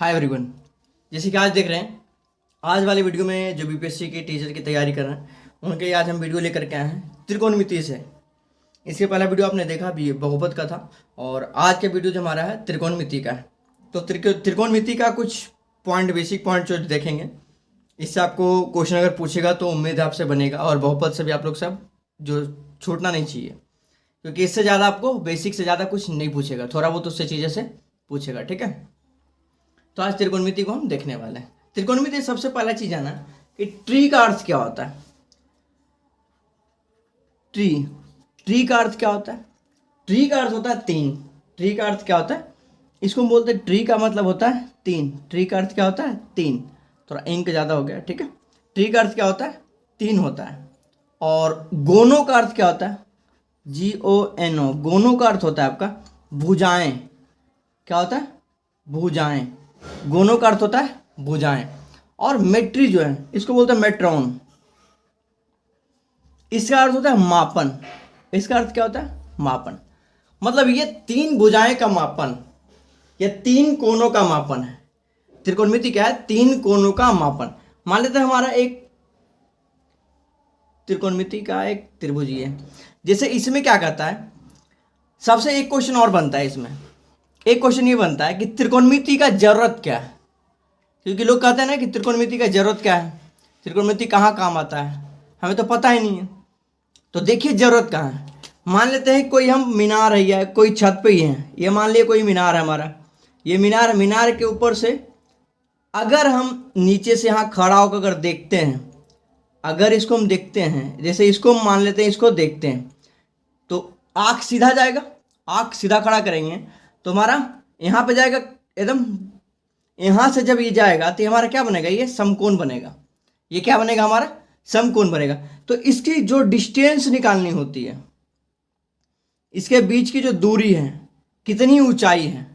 Hi everyone. जैसे कि आज देख रहे हैं, आज वाली वीडियो में जो बीपीएससी के टीचर की तैयारी कर रहे हैं उनके लिए आज हम वीडियो लेकर के आए हैं त्रिकोणमिति से। इसके पहला वीडियो आपने देखा भी बहुपद का था और आज का वीडियो जो हमारा है त्रिकोणमिति का है। तो त्रिकोणमिति का कुछ बेसिक पॉइंट जो देखेंगे, इससे आपको क्वेश्चन अगर पूछेगा तो उम्मीद आपसे बनेगा और बहुपद से भी आप लोग सब जो छूटना नहीं चाहिए, क्योंकि इससे ज़्यादा आपको बेसिक से ज़्यादा कुछ नहीं पूछेगा, थोड़ा बहुत उससे चीज़ें से पूछेगा। ठीक है, तो आज त्रिकोणमिति को हम देखने वाले हैं। त्रिकोणमिति सबसे पहला चीज है ना कि ट्री का अर्थ क्या होता है। ट्री का अर्थ क्या होता है? ट्री का अर्थ होता है तीन। ट्री का अर्थ क्या होता है? इसको हम बोलते हैं ट्री का मतलब होता है तीन। ट्री का अर्थ क्या होता है? तीन। थोड़ा इंक ज़्यादा हो गया, ठीक है। ट्री का अर्थ क्या होता है? तीन होता है। और गोनो का अर्थ क्या होता है? GONO। गोनो का अर्थ होता है आपका भुजाएं। क्या होता है? भुजाएं। गोनो का अर्थ होता है भुजाएं। और मेट्री जो है इसको बोलते हैं मेट्रॉन। इसका अर्थ होता है मापन। इसका अर्थ क्या होता है? मापन। मतलब ये तीन भुजाएं का मापन या तीन कोनों का मापन है। त्रिकोणमिति क्या है? तीन कोनों का मापन। मान लेते हैं हमारा एक त्रिकोणमिति का एक त्रिभुज है। जैसे इसमें क्या कहता है, सबसे एक क्वेश्चन और बनता है। इसमें एक क्वेश्चन ये बनता है कि त्रिकोणमिति का जरूरत क्या है, क्योंकि लोग कहते हैं ना कि त्रिकोणमिति का जरूरत क्या है, त्रिकोणमिति कहाँ काम आता है, हमें तो पता ही नहीं है। तो देखिए जरूरत कहाँ है। मान लेते हैं कोई हम मीनार है या कोई छत पे ही है, ये मान लिए कोई मीनार है हमारा, ये मीनार, मीनार के ऊपर से अगर हम नीचे से यहाँ खड़ा होकर अगर देखते हैं, अगर इसको हम देखते हैं, जैसे इसको हम मान लेते हैं, इसको देखते हैं तो आँख सीधा जाएगा। आँख सीधा खड़ा करेंगे तो हमारा यहाँ पे जाएगा एकदम, यहाँ से जब ये जाएगा तो हमारा क्या बनेगा? ये समकोण बनेगा। ये क्या बनेगा? हमारा समकोण बनेगा। तो इसकी जो डिस्टेंस निकालनी होती है, इसके बीच की जो दूरी है, कितनी ऊंचाई है,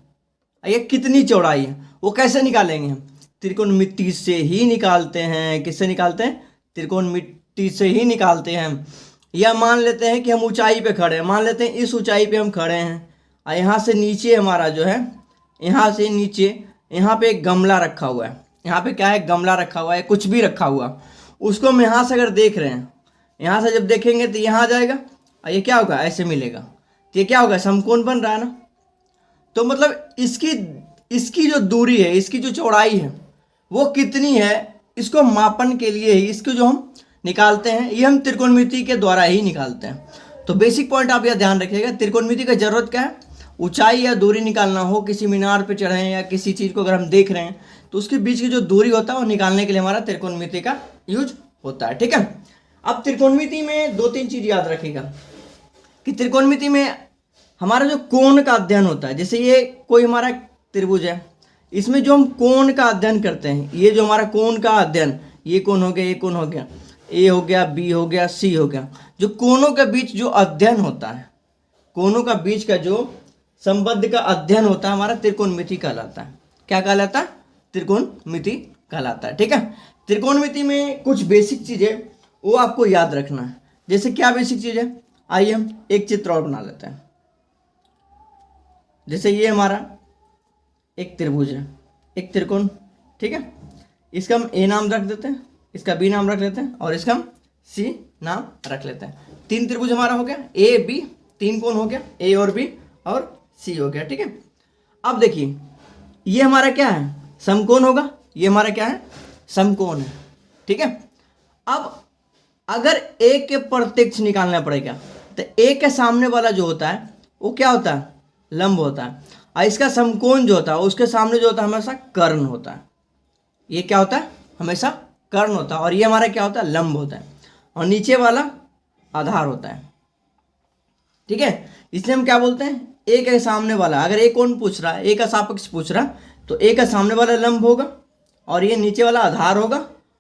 ये कितनी चौड़ाई है, वो कैसे निकालेंगे हम? त्रिकोणमिति से ही निकालते हैं। किससे निकालते हैं? त्रिकोणमिति से ही निकालते हैं। या मान लेते हैं कि हम ऊंचाई पे खड़े हैं, मान लेते हैं इस ऊंचाई पे हम खड़े हैं और यहाँ से नीचे हमारा जो है, यहाँ से नीचे यहाँ पे एक गमला रखा हुआ है। यहाँ पे क्या है? गमला रखा हुआ है, कुछ भी रखा हुआ, उसको हम यहाँ से अगर देख रहे हैं, यहाँ से जब देखेंगे तो यहाँ आ जाएगा और ये क्या होगा? ऐसे मिलेगा। तो ये क्या होगा? समकोण बन रहा है ना। तो मतलब इसकी जो दूरी है, इसकी जो चौड़ाई है वो कितनी है, इसको मापन के लिए ही इसको जो हम निकालते हैं, ये हम त्रिकोणमिति के द्वारा ही निकालते हैं। तो बेसिक पॉइंट आप यह ध्यान रखिएगा, त्रिकोणमिति का जरूरत क्या है? ऊंचाई या दूरी निकालना हो, किसी मीनार पे चढ़े हैं या किसी चीज़ को अगर हम देख रहे हैं तो उसके बीच की जो दूरी होता है वो निकालने के लिए हमारा त्रिकोणमिति का यूज होता है। ठीक है, अब त्रिकोणमिति में दो तीन चीज़ याद रखिएगा कि त्रिकोणमिति में हमारा जो कोण का अध्ययन होता है, जैसे ये कोई हमारा त्रिभुज है, इसमें जो हम कोण का अध्ययन करते हैं, ये जो हमारा कोण का अध्ययन, ये कोण हो गया, ये कोण हो गया, ए हो गया, बी हो गया, सी हो गया, जो कोणों के बीच जो अध्ययन होता है, कोणों का बीच का जो संबंध का अध्ययन होता है, हमारा त्रिकोणमिति कहलाता है। क्या कहलाता है? त्रिकोणमिति कहलाता है। ठीक है, त्रिकोणमिति में कुछ बेसिक चीजें वो आपको याद रखना है। जैसे क्या बेसिक चीज है? आइए हम एक चित्र और बना लेते हैं। जैसे ये हमारा एक त्रिभुज है, एक त्रिकोण। ठीक है, इसका हम ए नाम रख देते हैं, इसका बी नाम रख लेते हैं और इसका हम सी नाम रख लेते हैं। तीन त्रिभुज हमारा हो गया, ए बी, तीन कोण हो गया, ए और बी और सी हो गया। ठीक है, अब देखिए ये हमारा क्या है? समकोण होगा। ये हमारा क्या है? समकोण है। ठीक है, अब अगर ए के प्रत्यक्ष निकालना पड़ेगा तो ए के सामने वाला जो होता है वो क्या होता है? लंब होता है। और इसका समकोण जो होता है उसके सामने जो होता है हमेशा कर्ण होता है। ये क्या होता है? हमेशा कर्ण होता है। और ये हमारा क्या होता है? लंब होता है। और नीचे वाला आधार होता है। ठीक है, इसलिए हम क्या बोलते हैं? ए के सामने वाला, अगर ए कोण पूछ रहा है, ए का सापेक्ष पूछ रहा तो ए का सामने वाला लंब होगा और ये नीचे वाला आधार होगा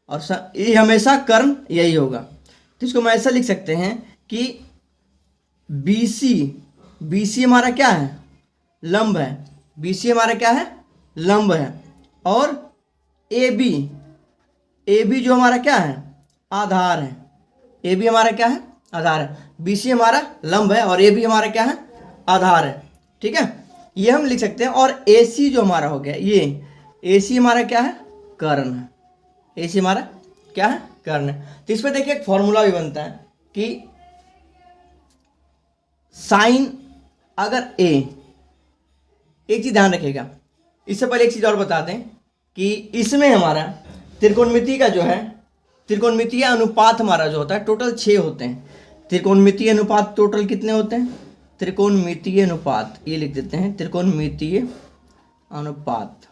और ये हमेशा कर्ण यही होगा। तो इसको हम ऐसा लिख सकते हैं कि BC हमारा क्या है? लंब है। BC हमारा क्या है? लंब है। और AB जो हमारा क्या है? आधार है। AB हमारा क्या है? आधार है। BC हमारा लंब है और AB हमारा क्या है? आधार है। ठीक है, ये हम लिख सकते हैं। और AC जो हमारा हो गया, AC हमारा क्या है, कर्ण है। AC हमारा क्या है, कर्ण है। तो इस पर देखिए एक फॉर्मूला भी बनता है कि साइन अगर A, एक चीज ध्यान रखिएगा, इससे पहले एक चीज और बता दें कि इसमें हमारा त्रिकोणमिति का जो है, त्रिकोणमितीय अनुपात हमारा जो होता है टोटल 6 होते हैं। त्रिकोणमितीय अनुपात टोटल कितने होते हैं, त्रिकोणमितीय अनुपात, ये लिख देते हैं त्रिकोणमितीय अनुपात,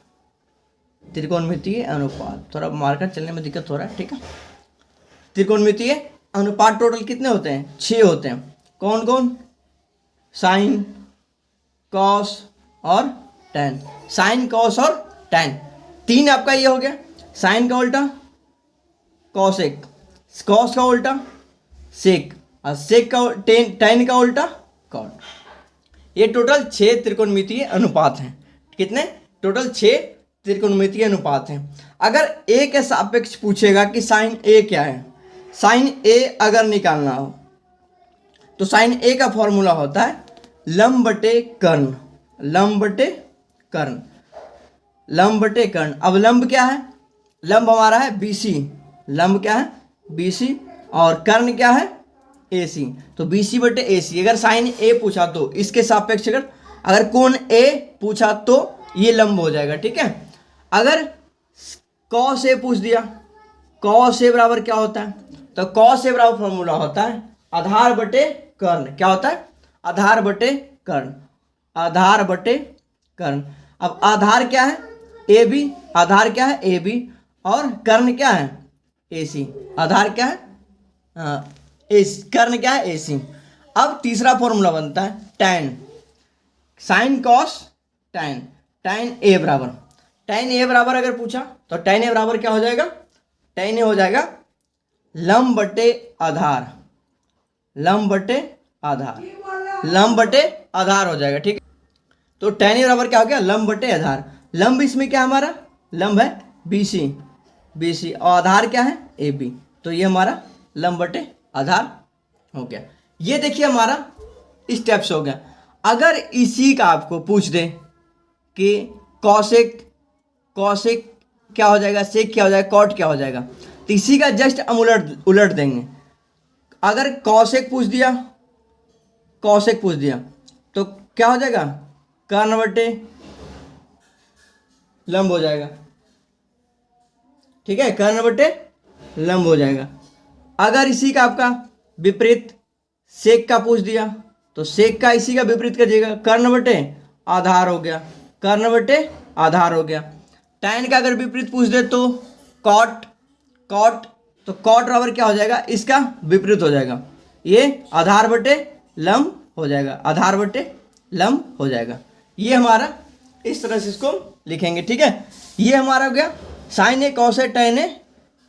त्रिकोणमितीय अनुपात, थोड़ा मार्कर चलने में दिक्कत हो रहा है, ठीक है। त्रिकोणमितीय अनुपात टोटल कितने होते हैं, 6 होते हैं। कौन कौन, साइन, कॉस और टैन। साइन, कॉस और टैन, 3 आपका ये हो गया। साइन का उल्टा कॉसेक, कॉस का उल्टा सेक, और सेक का टैन का उल्टा कॉट। ये टोटल 6 त्रिकोणमितीय अनुपात हैं। कितने, टोटल 6 त्रिकोणमितीय अनुपात हैं। अगर ए के सापेक्ष पूछेगा कि साइन ए क्या है, साइन ए अगर निकालना हो तो साइन ए का फॉर्मूला होता है लंब बटे कर्ण, लंब बटे कर्ण, लंब बटे कर्ण। अब लंब क्या है, लंब हमारा है BC, लंब क्या है BC, और कर्ण क्या है AC। तो BC बटे AC। अगर साइन A पूछा तो इसके सापेक्ष अगर कोण A पूछा तो ये लंब हो जाएगा, ठीक है। अगर कॉस A पूछ दिया, कॉस A बराबर क्या होता है, तो कॉस A बराबर फॉर्मूला होता है आधार बटे कर्ण। क्या होता है, आधार बटे कर्ण, आधार बटे कर्ण। अब आधार क्या है AB, आधार क्या है AB, और कर्ण क्या है AC। आधार क्या है AC, कर्ण क्या है AC। अब तीसरा फॉर्मूला बनता है tan, sine cos tan, tan A बराबर, टैन A बराबर अगर पूछा तो टैन A बराबर क्या हो जाएगा, टैन A हो जाएगा लंब बटे आधार, लंब बटे आधार, लंब बटे आधार हो जाएगा, ठीक है। तो टैन A बराबर क्या हो गया, लंब बटे आधार। लंब इसमें क्या हमारा, लंब है BC, BC, और आधार क्या है AB। तो ये हमारा लंब बटे आधार हो गया। ये देखिए हमारा स्टेप्स हो गया। अगर इसी का आपको पूछ दे कि कॉसेक, कॉसेक क्या हो जाएगा, सेक क्या हो जाएगा, कॉट क्या हो जाएगा, तो इसी का जस्ट हम उलट देंगे। अगर कॉसेक पूछ दिया, कॉसेक पूछ दिया तो क्या हो जाएगा, कर्ण बटे लंब हो जाएगा, ठीक है, कर्ण बटे लंब हो जाएगा। अगर इसी का आपका विपरीत सेक का पूछ दिया तो सेक का इसी का विपरीत करिएगा, कर्ण बटे आधार हो गया, कर्ण बटे आधार हो गया। टैन का अगर विपरीत पूछ दे तो कॉट, कॉट, तो कॉट बराबर क्या हो जाएगा, इसका विपरीत हो जाएगा, ये आधार बटे लंब हो जाएगा, आधार बटे लंब हो जाएगा। ये हमारा इस तरह से इसको लिखेंगे, ठीक है। ये हमारा हो गया sine A, cos A, tan A,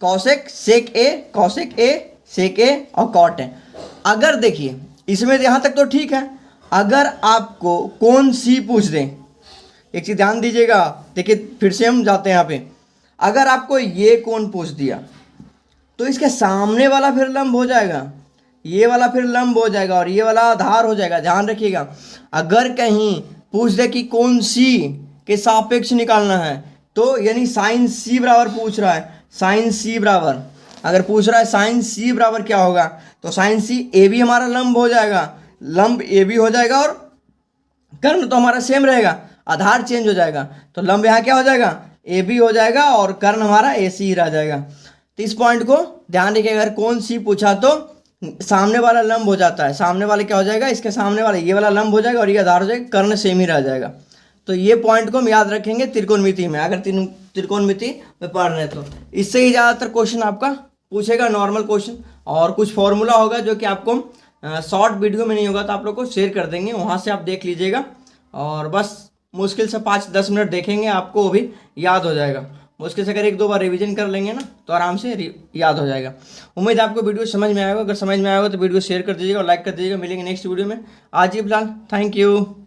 cosec, sec A, cosec A, sec A और कॉट है। अगर देखिए इसमें यहाँ तक तो ठीक है। अगर आपको कोण C पूछ दें, एक चीज़ ध्यान दीजिएगा, देखिए फिर से हम जाते हैं यहाँ पे। अगर आपको ये कोण पूछ दिया तो इसके सामने वाला फिर लंब हो जाएगा, ये वाला फिर लंब हो जाएगा और ये वाला आधार हो जाएगा, ध्यान रखिएगा। अगर कहीं पूछ दे कि कोण C के सापेक्ष निकालना है तो यानी साइन C बराबर पूछ रहा है, साइन C बराबर अगर पूछ रहा है साइन C बराबर क्या होगा, तो साइन C AB हमारा लंब हो जाएगा, लंब AB हो जाएगा और कर्ण तो हमारा सेम रहेगा, आधार चेंज हो जाएगा, तो लंब यहाँ क्या हो जाएगा AB हो जाएगा और कर्ण हमारा AC ही रह जाएगा। तो इस पॉइंट को ध्यान रखिए, अगर कोण C पूछा तो सामने वाला लंब हो जाता है, सामने वाले क्या हो जाएगा, इसके सामने वाला ये वाला लंब हो जाएगा और ये आधार हो जाएगा, कर्ण सेम ही रह जाएगा। तो ये पॉइंट को हम याद रखेंगे त्रिकोणमिति में, अगर त्रिकोणमिति में पढ़ रहे हैं तो इससे ही ज़्यादातर क्वेश्चन आपका पूछेगा, नॉर्मल क्वेश्चन, और कुछ फॉर्मूला होगा जो कि आपको शॉर्ट वीडियो में नहीं होगा तो आप लोग को शेयर कर देंगे, वहाँ से आप देख लीजिएगा। और बस मुश्किल से 5-10 मिनट देखेंगे, आपको वो भी याद हो जाएगा। मुश्किल से अगर 1-2 बार रिवीजन कर लेंगे ना तो आराम से याद हो जाएगा। उम्मीद है आपको वीडियो समझ में आएगा। अगर समझ में आएगा तो वीडियो शेयर कर दीजिएगा और लाइक कर दीजिएगा। मिलेंगे नेक्स्ट वीडियो में। आज ही फिलहाल थैंक यू।